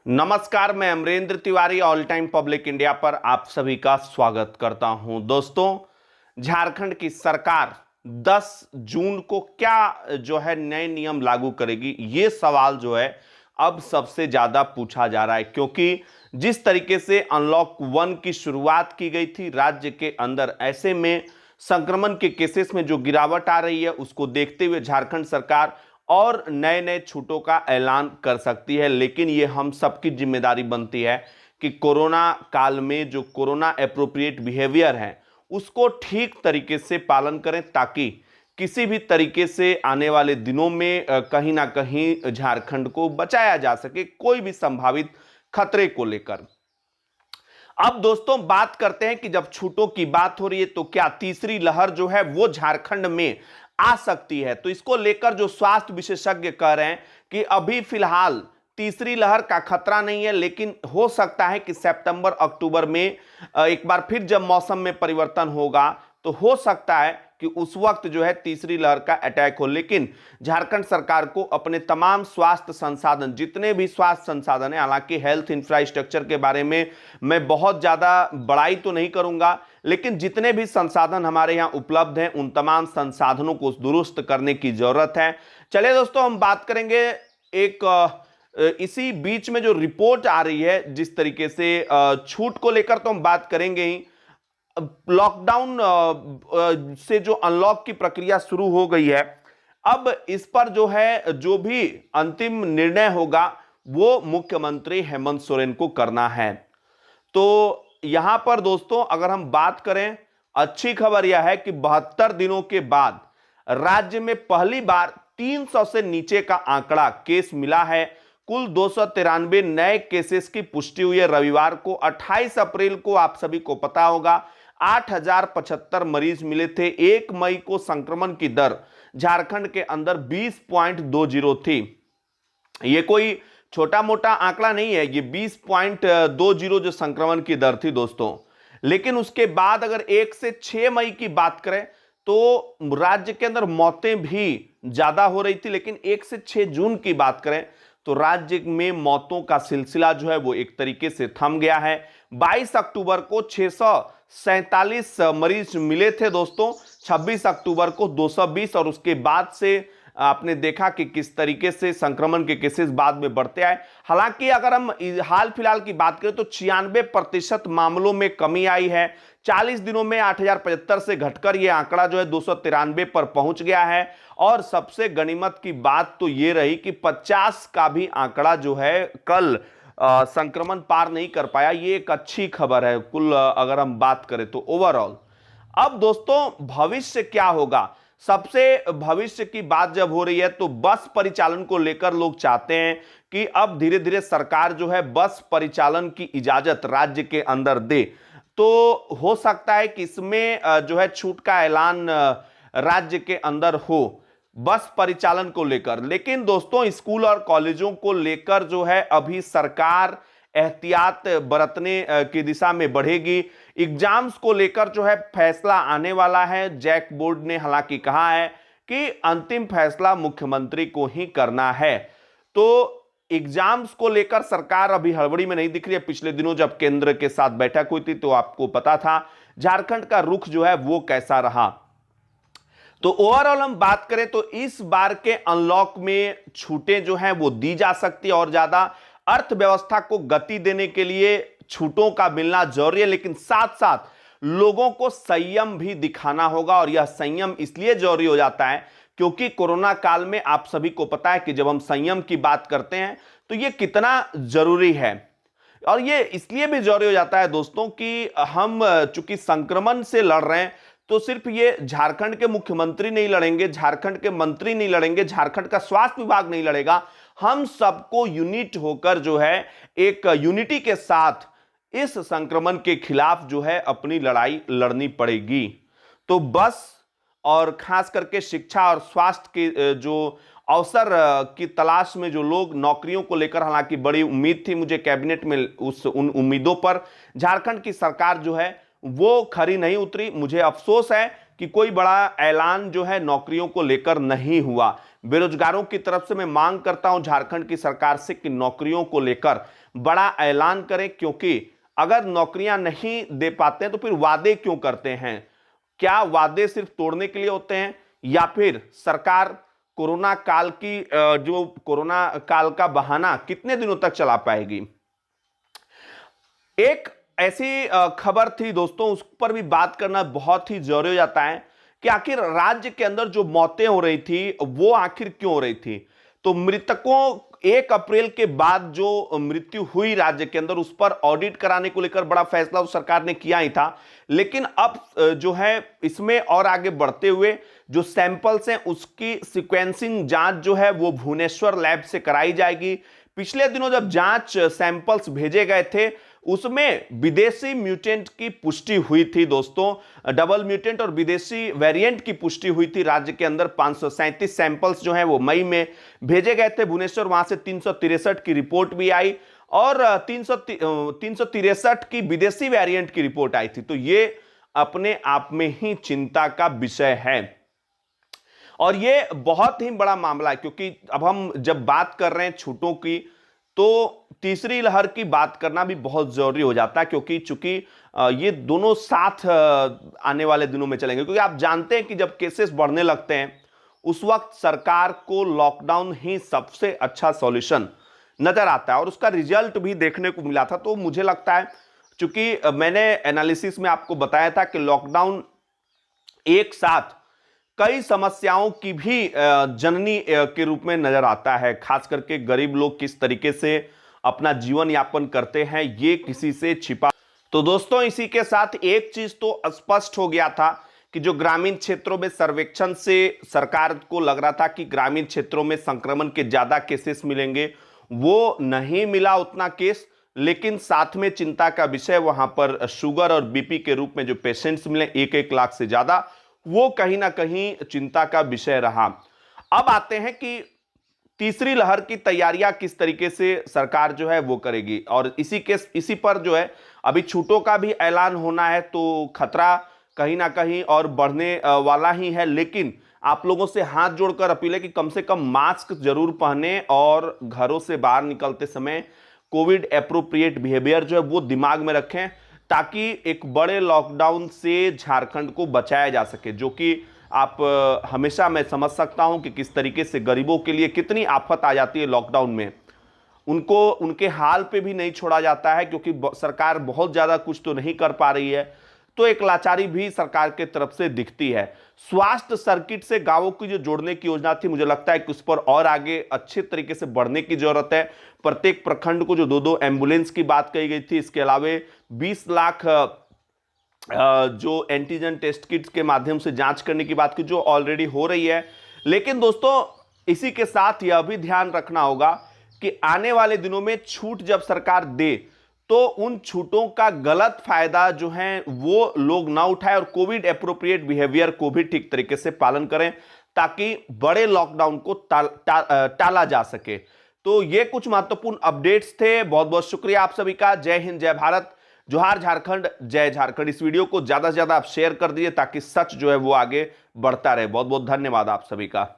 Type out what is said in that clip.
नमस्कार, मैं Amrendra Tiwari all time public India पर आप सभी का स्वागत करता हूं। दोस्तों, झारखंड की सरकार 10 जून को क्या जो है नए नियम लागू करेगी, ये सवाल जो है अब सबसे ज्यादा पूछा जा रहा है, क्योंकि जिस तरीके से अनलॉक 1 की शुरुआत की गई थी राज्य के अंदर, ऐसे में संक्रमण के केसेस में जो गिरावट आ रही है उसको देखते हुए झारखंड सरकार और नए नए छूटों का ऐलान कर सकती है। लेकिन ये हम सबकी जिम्मेदारी बनती है कि कोरोना काल में जो कोरोना एप्रोप्रिएट बिहेवियर है उसको ठीक तरीके से पालन करें, ताकि किसी भी तरीके से आने वाले दिनों में कहीं ना कहीं झारखंड को बचाया जा सके कोई भी संभावित खतरे को लेकर। अब दोस्तों, बात करते हैं कि जब छूटों की बात हो रही है तो क्या तीसरी लहर जो है वो झारखंड में आ सकती है। तो इसको लेकर जो स्वास्थ्य विशेषज्ञ कह रहे हैं कि अभी फिलहाल तीसरी लहर का खतरा नहीं है, लेकिन हो सकता है कि सितंबर अक्टूबर में एक बार फिर जब मौसम में परिवर्तन होगा तो हो सकता है कि उस वक्त जो है तीसरी लहर का अटैक हो। लेकिन झारखंड सरकार को अपने तमाम स्वास्थ्य संसाधन, जितने भी स्वास्थ्य संसाधन है, हालांकि हेल्थ इंफ्रास्ट्रक्चर के बारे में मैं बहुत ज्यादा बड़ाई तो नहीं करूंगा, लेकिन जितने भी संसाधन हमारे यहां उपलब्ध हैं उन तमाम संसाधनों को दुरुस्त करने की जरूरत है। चलिए दोस्तों, हम बात करेंगे एक इसी बीच में जो रिपोर्ट आ रही है जिस तरीके से छूट को लेकर तो हम बात करेंगे ही। लॉकडाउन से जो अनलॉक की प्रक्रिया शुरू हो गई है, अब इस पर जो है जो भी अंतिम निर्णय होगा वो मुख्यमंत्री हेमंत सोरेन को करना है। तो यहां पर दोस्तों अगर हम बात करें, अच्छी खबर यह है कि 72 दिनों के बाद राज्य में पहली बार 300 से नीचे का आंकड़ा केस मिला है। कुल 293 नए केसेस की पुष्टि हुई है रविवार को। 28 अप्रैल को आप सभी को पता होगा 8075 मरीज मिले थे। 1 मई को संक्रमण की दर झारखंड के अंदर 20.20 थी। यह कोई छोटा मोटा आंकड़ा नहीं है, ये 20.20 जो संक्रमण की दर थी दोस्तों। लेकिन उसके बाद अगर 1 से 6 मई की बात करें तो राज्य के अंदर मौतें भी ज्यादा हो रही थी, लेकिन 1 से 6 जून की बात करें तो राज्य में मौतों का सिलसिला जो है वो एक तरीके से थम गया है। 22 अक्टूबर को 647 मरीज मिले थे दोस्तों, 26 अक्टूबर को 220, और उसके बाद से आपने देखा कि किस तरीके से संक्रमण के केसेस बाद में बढ़ते आए। हालांकि अगर हम हाल फिलहाल की बात करें तो 96% मामलों में कमी आई है। 40 दिनों में 8075 से घटकर यह आंकड़ा जो है 293 पर पहुंच गया है। और सबसे गनीमत की बात तो यह रही कि 50 का भी आंकड़ा जो है कल संक्रमण पार नहीं कर पाया। ये एक अच्छी खबर है कुल अगर हम बात करें तो ओवरऑल। अब दोस्तों, भविष्य क्या होगा? सबसे भविष्य की बात जब हो रही है तो बस परिचालन को लेकर लोग चाहते हैं कि अब धीरे धीरे सरकार जो है बस परिचालन की इजाजत राज्य के अंदर दे। तो हो सकता है कि इसमें जो है छूट का ऐलान राज्य के अंदर हो बस परिचालन को लेकर। लेकिन दोस्तों, स्कूल और कॉलेजों को लेकर जो है अभी सरकार एहतियात बरतने की दिशा में बढ़ेगी। एग्जाम्स को लेकर जो है फैसला आने वाला है। जैक बोर्ड ने हालांकि कहा है कि अंतिम फैसला मुख्यमंत्री को ही करना है। तो एग्जाम्स को लेकर सरकार अभी हड़बड़ी में नहीं दिख रही है। पिछले दिनों जब केंद्र के साथ बैठक हुई थी तो आपको पता था झारखंड का रुख जो है वो कैसा रहा। तो ओवरऑल हम बात करें तो इस बार के अनलॉक में छूटें जो हैं वो दी जा सकती है और ज्यादा अर्थव्यवस्था को गति देने के लिए छूटों का मिलना जरूरी है, लेकिन साथ साथ लोगों को संयम भी दिखाना होगा। और यह संयम इसलिए जरूरी हो जाता है क्योंकि कोरोना काल में आप सभी को पता है कि जब हम संयम की बात करते हैं तो यह कितना जरूरी है। और यह इसलिए भी जरूरी हो जाता है दोस्तों कि हम चूंकि संक्रमण से लड़ रहे हैं तो सिर्फ ये झारखंड के मुख्यमंत्री नहीं लड़ेंगे, झारखंड के मंत्री नहीं लड़ेंगे, झारखंड का स्वास्थ्य विभाग नहीं लड़ेगा। हम सबको यूनिट होकर जो है एक यूनिटी के साथ इस संक्रमण के खिलाफ जो है अपनी लड़ाई लड़नी पड़ेगी। तो बस और खास करके शिक्षा और स्वास्थ्य के जो अवसर की तलाश में जो लोग नौकरियों को लेकर, हालांकि बड़ी उम्मीद थी मुझे कैबिनेट में, उन उम्मीदों पर झारखंड की सरकार जो है वो खरी नहीं उतरी। मुझे अफसोस है कि कोई बड़ा ऐलान जो है नौकरियों को लेकर नहीं हुआ। बेरोजगारों की तरफ से मैं मांग करता हूं झारखंड की सरकार से कि नौकरियों को लेकर बड़ा ऐलान करें, क्योंकि अगर नौकरियां नहीं दे पाते हैं तो फिर वादे क्यों करते हैं? क्या वादे सिर्फ तोड़ने के लिए होते हैं, या फिर सरकार कोरोना काल की जो कोरोना काल का बहाना कितने दिनों तक चला पाएगी? एक ऐसी खबर थी दोस्तों, उस पर भी बात करना बहुत ही जरूरी हो जाता है कि आखिर राज्य के अंदर जो मौतें हो रही थी वो आखिर क्यों हो रही थी। तो मृतकों 1 अप्रैल के बाद जो मृत्यु हुई राज्य के अंदर, उस पर ऑडिट कराने को लेकर बड़ा फैसला उस सरकार ने किया ही था, लेकिन अब जो है इसमें और आगे बढ़ते हुए जो सैंपल्स हैं उसकी सीक्वेंसिंग जांच जो है वो भुवनेश्वर लैब से कराई जाएगी। पिछले दिनों जब जांच सैंपल्स भेजे गए थे उसमें विदेशी म्यूटेंट की पुष्टि हुई थी दोस्तों, डबल म्यूटेंट और विदेशी वेरिएंट की पुष्टि हुई थी राज्य के अंदर। 537 सैंपल्स जो हैं वो मई में भेजे गए थे भुवनेश्वर, वहां से 363 की रिपोर्ट भी आई और 363 की विदेशी वेरिएंट की रिपोर्ट आई थी। तो ये अपने आप में ही चिंता का विषय है और ये बहुत ही बड़ा मामला है, क्योंकि अब हम जब बात कर रहे हैं छूटों की तो तीसरी लहर की बात करना भी बहुत जरूरी हो जाता है, क्योंकि चूंकि ये दोनों साथ आने वाले दिनों में चलेंगे। क्योंकि आप जानते हैं कि जब केसेस बढ़ने लगते हैं उस वक्त सरकार को लॉकडाउन ही सबसे अच्छा सॉल्यूशन नजर आता है और उसका रिजल्ट भी देखने को मिला था। तो मुझे लगता है, चूंकि मैंने एनालिसिस में आपको बताया था कि लॉकडाउन एक साथ कई समस्याओं की भी जननी के रूप में नजर आता है, खास करके गरीब लोग किस तरीके से अपना जीवन यापन करते हैं ये किसी से छिपा। तो दोस्तों इसी के साथ एक चीज तो स्पष्ट हो गया था कि जो ग्रामीण क्षेत्रों में सर्वेक्षण से सरकार को लग रहा था कि ग्रामीण क्षेत्रों में संक्रमण के ज्यादा केसेस मिलेंगे, वो नहीं मिला उतना केस। लेकिन साथ में चिंता का विषय वहां पर शुगर और बीपी के रूप में जो पेशेंट्स मिले 1-1 लाख से ज्यादा, वो कहीं ना कहीं चिंता का विषय रहा। अब आते हैं कि तीसरी लहर की तैयारियां किस तरीके से सरकार जो है वो करेगी और इसी पर जो है अभी छूटों का भी ऐलान होना है। तो खतरा कहीं ना कहीं और बढ़ने वाला ही है, लेकिन आप लोगों से हाथ जोड़कर अपील है कि कम से कम मास्क जरूर पहने और घरों से बाहर निकलते समय कोविड एप्रोप्रिएट बिहेवियर जो है वो दिमाग में रखें, ताकि एक बड़े लॉकडाउन से झारखंड को बचाया जा सके, जो कि आप हमेशा मैं समझ सकता हूं कि किस तरीके से गरीबों के लिए कितनी आफत आ जाती है लॉकडाउन में। उनको उनके हाल पे भी नहीं छोड़ा जाता है, क्योंकि सरकार बहुत ज़्यादा कुछ तो नहीं कर पा रही है, तो एक लाचारी भी सरकार के तरफ से दिखती है। स्वास्थ्य सर्किट से गांवों की जो जोड़ने की योजना थी, मुझे लगता है कि उस पर और आगे अच्छे तरीके से बढ़ने की जरूरत है। प्रत्येक प्रखंड को जो 2-2 एम्बुलेंस की बात कही गई थी, इसके अलावे 20 लाख जो एंटीजन टेस्ट किट्स के माध्यम से जांच करने की बात की, जो ऑलरेडी हो रही है। लेकिन दोस्तों इसी के साथ यह भी ध्यान रखना होगा कि आने वाले दिनों में छूट जब सरकार दे तो उन छूटों का गलत फायदा जो है वो लोग ना उठाएं और कोविड एप्रोप्रिएट बिहेवियर को भी ठीक तरीके से पालन करें, ताकि बड़े लॉकडाउन को टाला जा सके। तो ये कुछ महत्वपूर्ण अपडेट्स थे। बहुत बहुत शुक्रिया आप सभी का। जय हिंद, जय भारत, जोहार झारखंड, जय झारखंड। इस वीडियो को ज्यादा से ज्यादा आप शेयर कर दीजिए ताकि सच जो है वो आगे बढ़ता रहे। बहुत बहुत धन्यवाद आप सभी का।